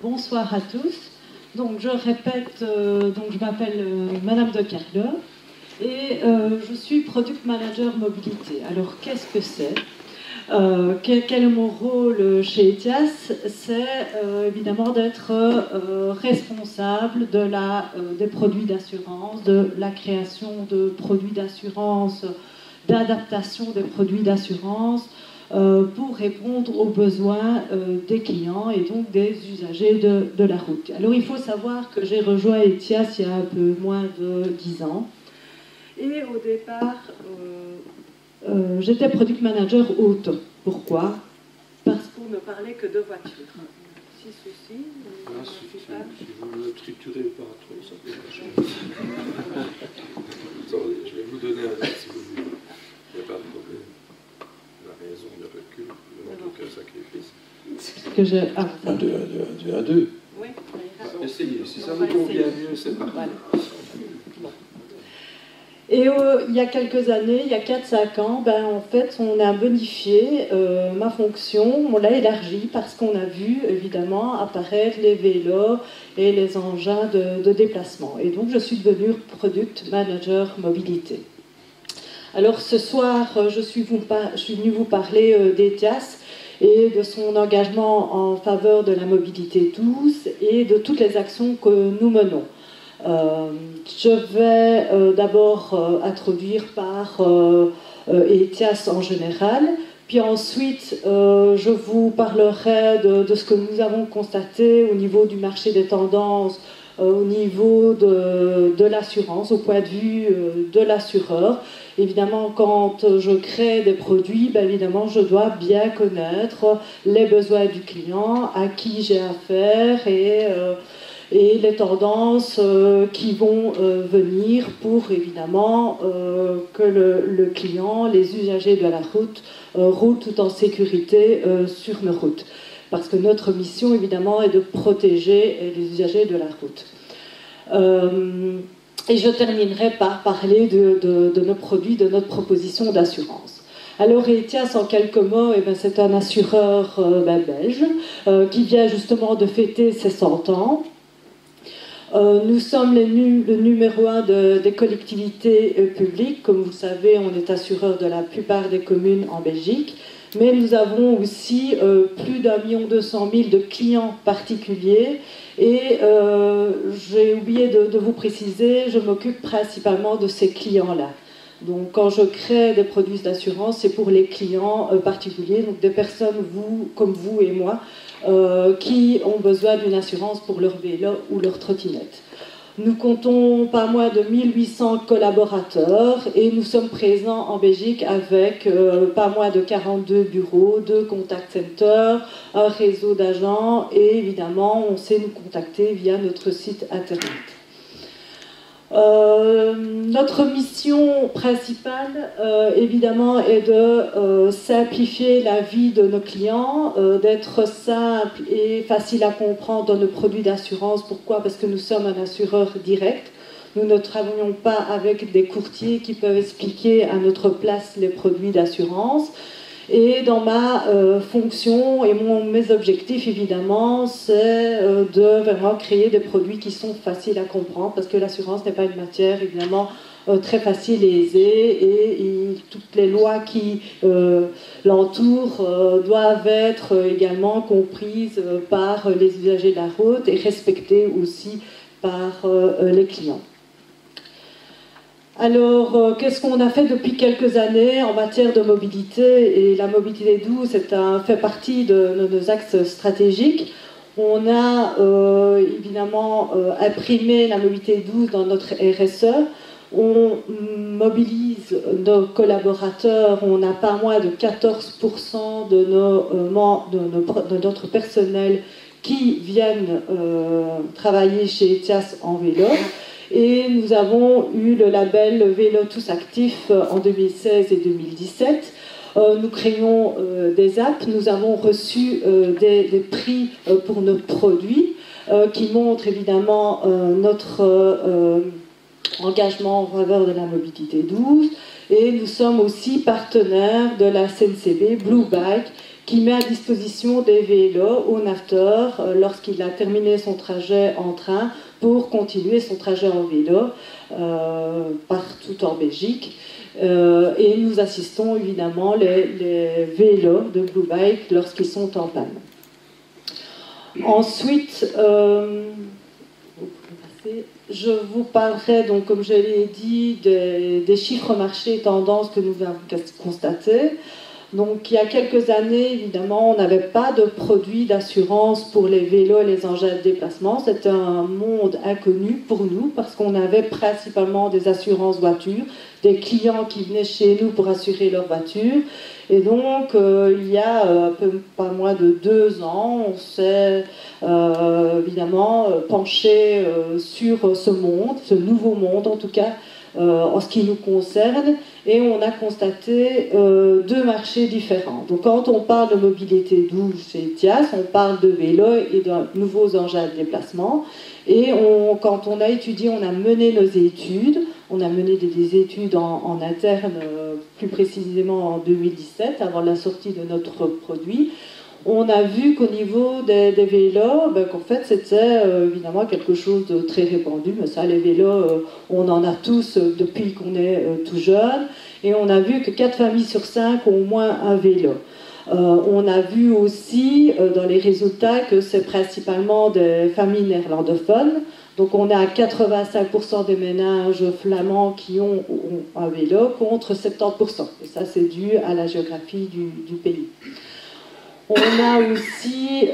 Bonsoir à tous. Donc je répète, donc je m'appelle Madame de Kerler et je suis Product Manager Mobilité. Alors qu'est-ce que c'est? Quel est mon rôle chez ETIAS? C'est évidemment d'être responsable des produits d'assurance, de la création de produits d'assurance, d'adaptation des produits d'assurance, pour répondre aux besoins des clients et donc des usagers de la route. Alors il faut savoir que j'ai rejoint ETIAS il y a un peu moins de 10 ans. Et au départ, j'étais product manager auto. Pourquoi? Parce qu'on ne parlait que de voitures. Si ceci, si vous le triturez pas trop, ça peut marcher. Attendez, je vais vous donner un autre si vous voulez. Il n'y a pas de problème. La raison, le recul, ne demande aucun sacrifice. Que je... Ah, 1, 2, 1, 2, 1, 2. Oui, essayez. Si ça vous convient mieux, c'est parti. Voilà. Et il y a quelques années, il y a 4-5 ans, en fait, on a bonifié ma fonction, on l'a élargie parce qu'on a vu, évidemment, apparaître les vélos et les engins de déplacement. Et donc, je suis devenue Product Manager Mobilité. Alors, ce soir, je suis venue vous parler d'ETIAS et de son engagement en faveur de la mobilité douce et de toutes les actions que nous menons. Je vais d'abord introduire par ETIAS en général, puis ensuite je vous parlerai de ce que nous avons constaté au niveau du marché des tendances, au niveau de l'assurance, au point de vue de l'assureur. Évidemment, quand je crée des produits, évidemment, je dois bien connaître les besoins du client, à qui j'ai affaire et les tendances qui vont venir pour évidemment que le client, les usagers de la route roulent tout en sécurité sur nos routes. Parce que notre mission évidemment est de protéger les usagers de la route. Et je terminerai par parler de nos produits, de notre proposition d'assurance. Alors ETIAS, en quelques mots, c'est un assureur belge qui vient justement de fêter ses 100 ans. Nous sommes le numéro 1 des collectivités publiques. Comme vous le savez, on est assureur de la plupart des communes en Belgique. Mais nous avons aussi plus d'1,2 million de clients particuliers. Et j'ai oublié de vous préciser, je m'occupe principalement de ces clients-là. Donc quand je crée des produits d'assurance, c'est pour les clients particuliers, donc des personnes comme vous et moi, qui ont besoin d'une assurance pour leur vélo ou leur trottinette. Nous comptons pas moins de 1800 collaborateurs et nous sommes présents en Belgique avec pas moins de 42 bureaux, 2 contact centers, un réseau d'agents et évidemment on sait nous contacter via notre site internet. Notre mission principale, évidemment, est de simplifier la vie de nos clients, d'être simple et facile à comprendre dans nos produits d'assurance. Pourquoi? Parce que nous sommes un assureur direct. Nous ne travaillons pas avec des courtiers qui peuvent expliquer à notre place les produits d'assurance. Et dans ma fonction et mes objectifs, évidemment, c'est de vraiment créer des produits qui sont faciles à comprendre, parce que l'assurance n'est pas une matière, évidemment, très facile et aisée, et toutes les lois qui l'entourent doivent être également comprises par les usagers de la route et respectées aussi par les clients. Alors, qu'est-ce qu'on a fait depuis quelques années en matière de mobilité? Et la mobilité douce fait partie de nos axes stratégiques. On a évidemment imprimé la mobilité douce dans notre RSE. On mobilise nos collaborateurs. On a pas moins de 14% de notre personnel qui viennent travailler chez ETIAS en vélo. Et nous avons eu le label Vélo Tous Actifs en 2016 et 2017. Nous créons des apps, nous avons reçu des prix pour nos produits qui montrent évidemment notre engagement en faveur de la mobilité douce. Et nous sommes aussi partenaires de la CNCB Blue Bike qui met à disposition des vélos au nafteur lorsqu'il a terminé son trajet en train pour continuer son trajet en vélo partout en Belgique. Et nous assistons évidemment les vélos de Blue Bike lorsqu'ils sont en panne. Ensuite, je vous parlerai, donc, comme je l'ai dit, des chiffres marché et tendances que nous avons constatés. Donc, il y a quelques années, évidemment, on n'avait pas de produits d'assurance pour les vélos et les engins de déplacement. C'était un monde inconnu pour nous parce qu'on avait principalement des assurances voitures, des clients qui venaient chez nous pour assurer leur voiture. Et donc, il y a pas moins de 2 ans, on s'est évidemment penché sur ce monde, ce nouveau monde en tout cas, en ce qui nous concerne, et on a constaté 2 marchés différents. Donc quand on parle de mobilité douce chez Etias, on parle de vélo et de nouveaux engins de déplacement, et quand on a étudié, on a mené nos études, on a mené des études en interne, plus précisément en 2017, avant la sortie de notre produit. On a vu qu'au niveau des vélos, qu'en fait c'était évidemment quelque chose de très répandu, mais ça, les vélos, on en a tous depuis qu'on est tout jeune, et on a vu que 4 familles sur 5 ont au moins un vélo. On a vu aussi dans les résultats que c'est principalement des familles néerlandophones, donc on a 85% des ménages flamands qui ont un vélo contre 70%, et ça c'est dû à la géographie du pays. On a aussi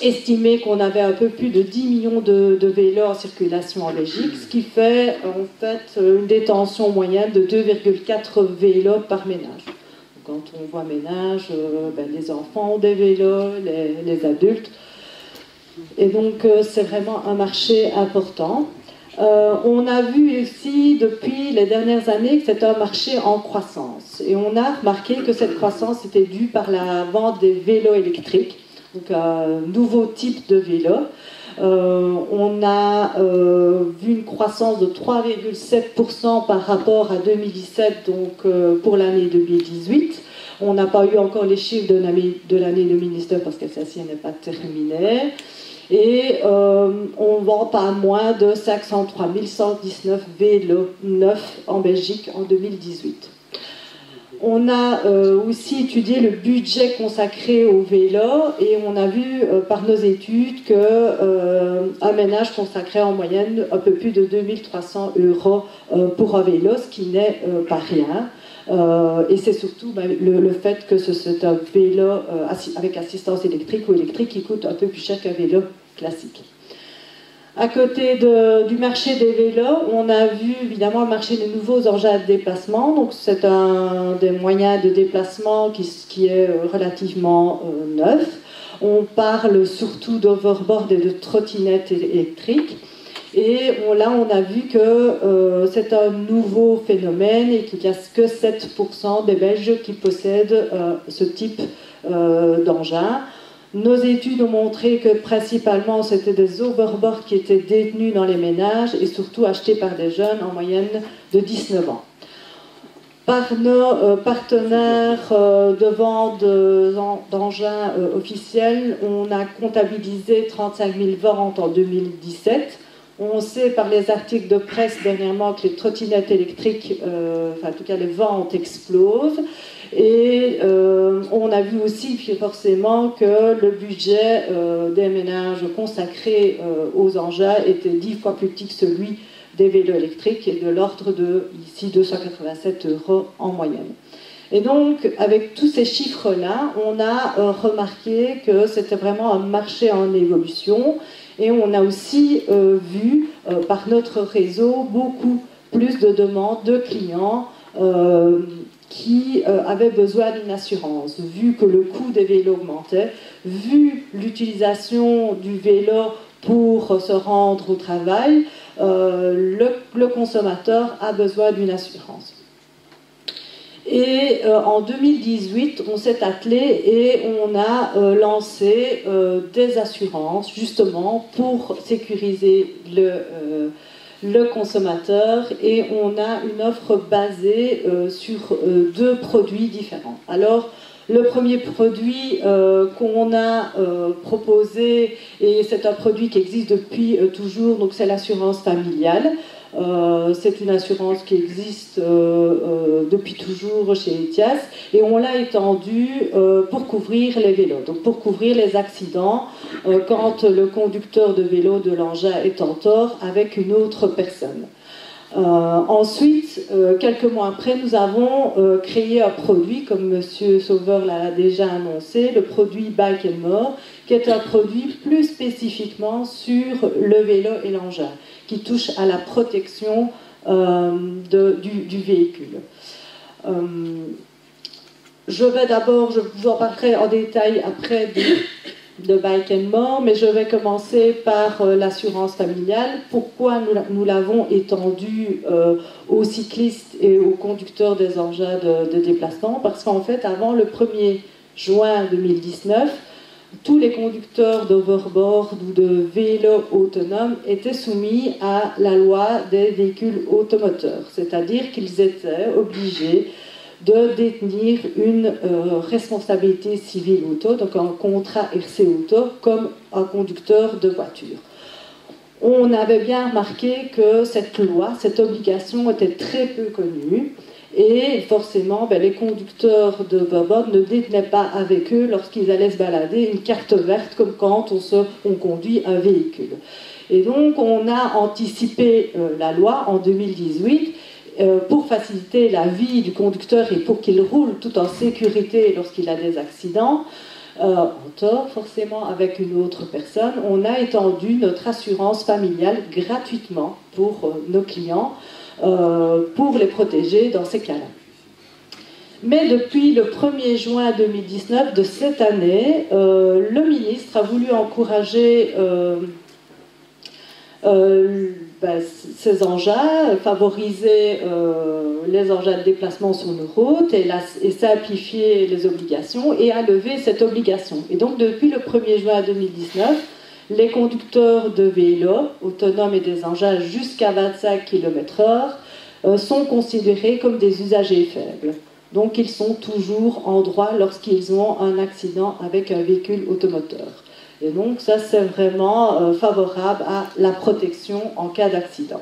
estimé qu'on avait un peu plus de 10 millions de vélos en circulation en Belgique, ce qui fait en fait une détention moyenne de 2,4 vélos par ménage. Quand on voit ménage, les enfants ont des vélos, les adultes. Et donc c'est vraiment un marché important. On a vu aussi depuis les dernières années que c'était un marché en croissance. Et on a remarqué que cette croissance était due par la vente des vélos électriques, donc un nouveau type de vélo. On a vu une croissance de 3,7% par rapport à 2017, donc pour l'année 2018. On n'a pas eu encore les chiffres de l'année 2019 parce que celle-ci n'est pas terminée. Et on vend pas moins de 503 119 vélos neufs en Belgique en 2018. On a aussi étudié le budget consacré au vélo et on a vu par nos études qu'un ménage consacrait en moyenne un peu plus de 2300 € pour un vélo, ce qui n'est pas rien. Et c'est surtout le fait que c'est un vélo avec assistance électrique ou électrique qui coûte un peu plus cher qu'un vélo classique. À côté du marché des vélos, on a vu évidemment le marché des nouveaux engins de déplacement. Donc c'est un des moyens de déplacement qui est relativement neuf. On parle surtout d'overboard et de trottinettes électriques. Et là, on a vu que c'est un nouveau phénomène et qu'il n'y a que 7% des Belges qui possèdent ce type d'engin. Nos études ont montré que principalement c'était des overboards qui étaient détenus dans les ménages et surtout achetés par des jeunes en moyenne de 19 ans. Par nos partenaires de vente d'engins officiels, on a comptabilisé 35 000 ventes en 2017. On sait par les articles de presse dernièrement que les trottinettes électriques, en tout cas les ventes explosent. Et on a vu aussi forcément que le budget des ménages consacrés aux engins était 10 fois plus petit que celui des vélos électriques et de l'ordre de ici 287 € en moyenne. Et donc, avec tous ces chiffres-là, on a remarqué que c'était vraiment un marché en évolution et on a aussi vu par notre réseau beaucoup plus de demandes de clients qui avaient besoin d'une assurance, vu que le coût des vélos augmentait, vu l'utilisation du vélo pour se rendre au travail, le consommateur a besoin d'une assurance. Et en 2018, on s'est attelé et on a lancé des assurances justement pour sécuriser le consommateur et on a une offre basée sur 2 produits différents. Alors, Le premier produit qu'on a proposé, et c'est un produit qui existe depuis toujours, donc c'est l'assurance familiale. C'est une assurance qui existe depuis toujours chez Etias, et on l'a étendue pour couvrir les vélos, donc pour couvrir les accidents quand le conducteur de vélo de l'engin est en tort avec une autre personne. Ensuite, quelques mois après, nous avons créé un produit, comme M. Sauveur l'a déjà annoncé, le produit Bike & More, qui est un produit plus spécifiquement sur le vélo et l'engin, qui touche à la protection du véhicule. Je vous en parlerai en détail après de Bike & More, mais je vais commencer par l'assurance familiale. Pourquoi nous l'avons étendue aux cyclistes et aux conducteurs des engins de déplacement? Parce qu'en fait, avant le 1er juin 2019, tous les conducteurs d'overboard ou de vélos autonomes étaient soumis à la loi des véhicules automoteurs, c'est-à-dire qu'ils étaient obligés de détenir une responsabilité civile auto, donc un contrat RC auto, comme un conducteur de voiture. On avait bien remarqué que cette loi, cette obligation était très peu connue, et forcément, les conducteurs de Bourbon ne détenaient pas avec eux, lorsqu'ils allaient se balader, une carte verte, comme quand on conduit un véhicule. Et donc, on a anticipé la loi en 2018, pour faciliter la vie du conducteur et pour qu'il roule tout en sécurité lorsqu'il a des accidents, en tort forcément avec une autre personne, on a étendu notre assurance familiale gratuitement pour nos clients, pour les protéger dans ces cas-là. Mais depuis le 1er juin 2019 de cette année, le ministre a voulu encourager ces engins, favoriser les engins de déplacement sur nos routes et simplifier les obligations et à lever cette obligation. Et donc depuis le 1er juin 2019, les conducteurs de vélos autonomes et des engins jusqu'à 25 km/h sont considérés comme des usagers faibles. Donc ils sont toujours en droit lorsqu'ils ont un accident avec un véhicule automoteur. Et donc ça c'est vraiment favorable à la protection en cas d'accident.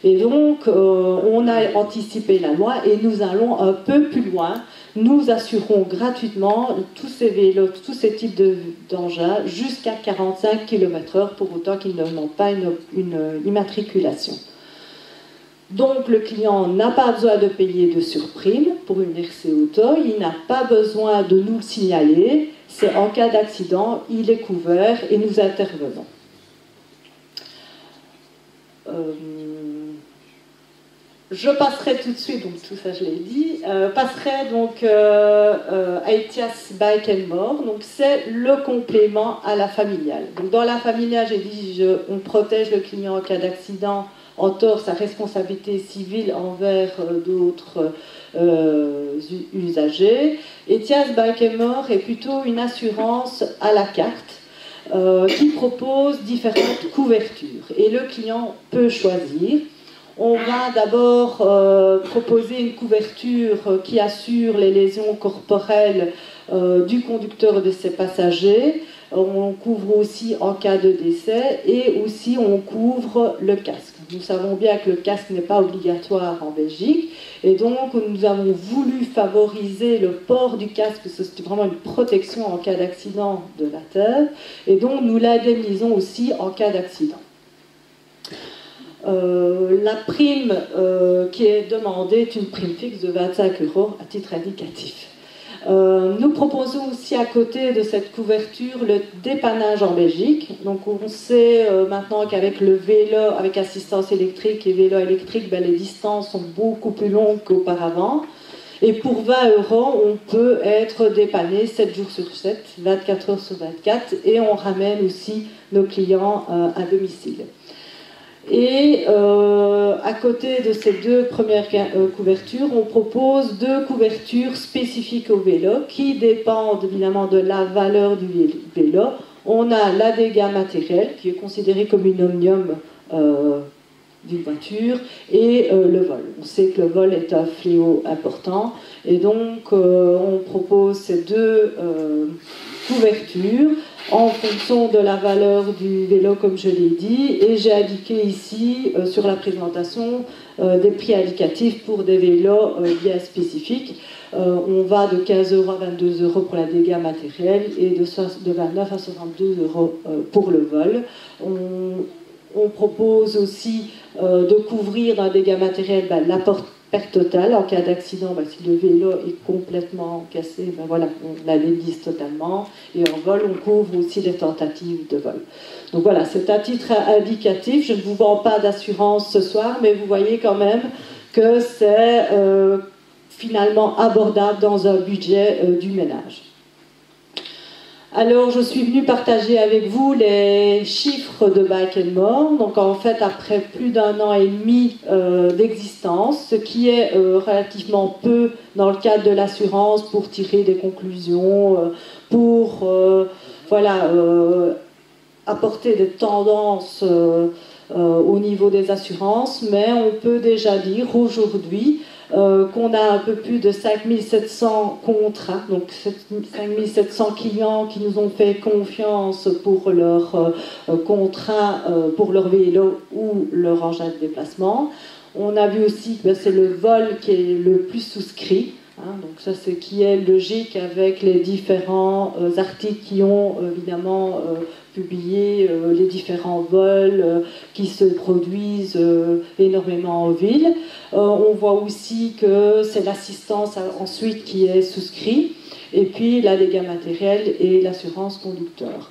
Et donc on a anticipé la loi et nous allons un peu plus loin. Nous assurons gratuitement tous ces vélos, tous ces types d'engins jusqu'à 45 km/h pour autant qu'ils ne demandent pas une immatriculation. Donc le client n'a pas besoin de payer de surprime pour une RC auto, il n'a pas besoin de nous le signaler, c'est en cas d'accident, il est couvert et nous intervenons. Je passerai tout de suite, donc tout ça je l'ai dit, passerai donc à Etias Bike & More, donc c'est le complément à la familiale. Donc dans la familiale, j'ai dit, on protège le client en cas d'accident, en tort sa responsabilité civile envers d'autres usagers. Etias Bike & More est plutôt une assurance à la carte qui propose différentes couvertures et le client peut choisir. On va d'abord proposer une couverture qui assure les lésions corporelles du conducteur et de ses passagers. On couvre aussi en cas de décès et aussi on couvre le casque. Nous savons bien que le casque n'est pas obligatoire en Belgique et donc nous avons voulu favoriser le port du casque, parce que c'est vraiment une protection en cas d'accident de la terre et donc nous l'indemnisons aussi en cas d'accident. La prime qui est demandée est une prime fixe de 25 € à titre indicatif. Nous proposons aussi à côté de cette couverture le dépannage en Belgique. Donc on sait maintenant qu'avec le vélo, avec assistance électrique et vélo électrique, les distances sont beaucoup plus longues qu'auparavant. Et pour 20 €, on peut être dépanné 7 jours sur 7, 24 heures sur 24, et on ramène aussi nos clients à domicile. Et à côté de ces deux premières couvertures, on propose deux couvertures spécifiques au vélo qui dépendent évidemment de la valeur du vélo. On a la dégâts matériels qui est considéré comme une omnium d'une voiture et le vol. On sait que le vol est un fléau important et donc on propose ces deux couvertures en fonction de la valeur du vélo, comme je l'ai dit, et j'ai indiqué ici sur la présentation des prix indicatifs pour des vélos bien spécifiques. On va de 15 € à 22 € pour la dégâts matériels et de 29 à 62 € pour le vol. On propose aussi de couvrir dans un dégât matériel la perte totale. En cas d'accident, si le vélo est complètement cassé, voilà, on l'indemnise totalement. Et en vol, on couvre aussi les tentatives de vol. Donc voilà, c'est un titre indicatif. Je ne vous vends pas d'assurance ce soir, mais vous voyez quand même que c'est finalement abordable dans un budget du ménage. Alors, je suis venue partager avec vous les chiffres de Bike & More. Donc, en fait, après plus d'1 an et demi d'existence, ce qui est relativement peu dans le cadre de l'assurance pour tirer des conclusions, pour apporter des tendances au niveau des assurances, mais on peut déjà dire aujourd'hui qu'on a un peu plus de 5700 contrats, donc 5700 clients qui nous ont fait confiance pour leur contrat, pour leur vélo ou leur engin de déplacement. On a vu aussi que c'est le vol qui est le plus souscrit. Donc ça, c'est qui est logique avec les différents articles qui ont évidemment publié les différents vols qui se produisent énormément en ville. On voit aussi que c'est l'assistance ensuite qui est souscrit, et puis la dégâts matériels et l'assurance conducteur.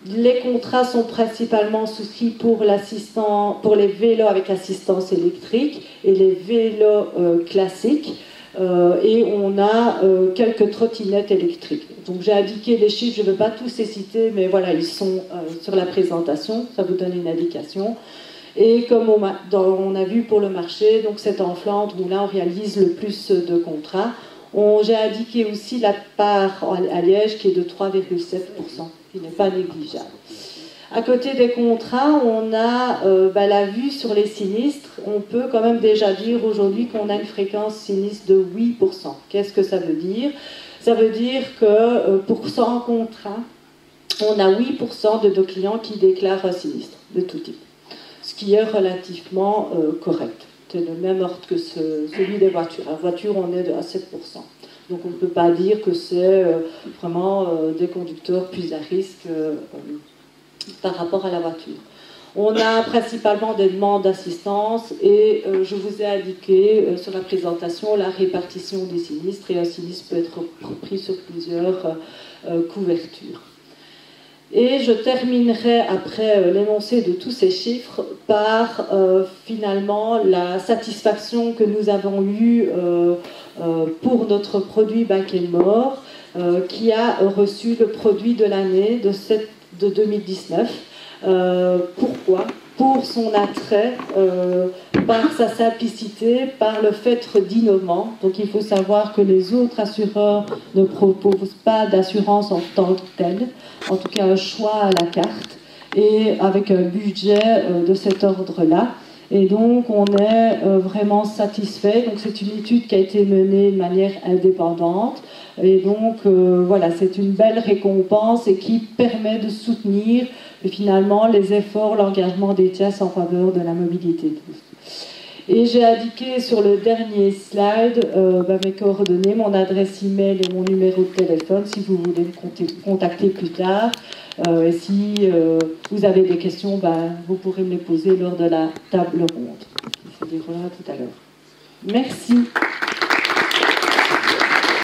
Les contrats sont principalement souscrits pour les vélos avec assistance électrique et les vélos classiques. Et on a quelques trottinettes électriques. Donc j'ai indiqué les chiffres, je ne veux pas tous les citer, mais voilà, ils sont sur la présentation, ça vous donne une indication. Et comme on a vu pour le marché, donc c'est en Flandre où là on réalise le plus de contrats. J'ai indiqué aussi la part à Liège qui est de 3,7%, qui n'est pas négligeable. À côté des contrats, on a la vue sur les sinistres. On peut quand même déjà dire aujourd'hui qu'on a une fréquence sinistre de 8%. Qu'est-ce que ça veut dire? Ça veut dire que pour 100 contrats, on a 8% de nos clients qui déclarent un sinistre de tout type, ce qui est relativement correct. C'est le même ordre que celui des voitures. La voiture, on est à 7%. Donc on ne peut pas dire que c'est vraiment des conducteurs plus à risque par rapport à la voiture. On a principalement des demandes d'assistance et je vous ai indiqué sur la présentation la répartition des sinistres, et un sinistre peut être pris sur plusieurs couvertures. Et je terminerai après l'énoncé de tous ces chiffres par finalement la satisfaction que nous avons eue pour notre produit Bike & More, qui a reçu le produit de l'année de 2019. Pourquoi? Pour son attrait, par sa simplicité, par le fait d'innovant. Donc il faut savoir que les autres assureurs ne proposent pas d'assurance en tant que telle, en tout cas un choix à la carte, et avec un budget de cet ordre-là. Et donc on est vraiment satisfait. Donc c'est une étude qui a été menée de manière indépendante. Et donc voilà, c'est une belle récompense et qui permet de soutenir finalement les efforts, l'engagement des TIAS en faveur de la mobilité douce. Et j'ai indiqué sur le dernier slide mes coordonnées, mon adresse email et mon numéro de téléphone si vous voulez me contacter plus tard. Et si vous avez des questions, vous pourrez me les poser lors de la table ronde qui se déroulera tout à l'heure. Merci.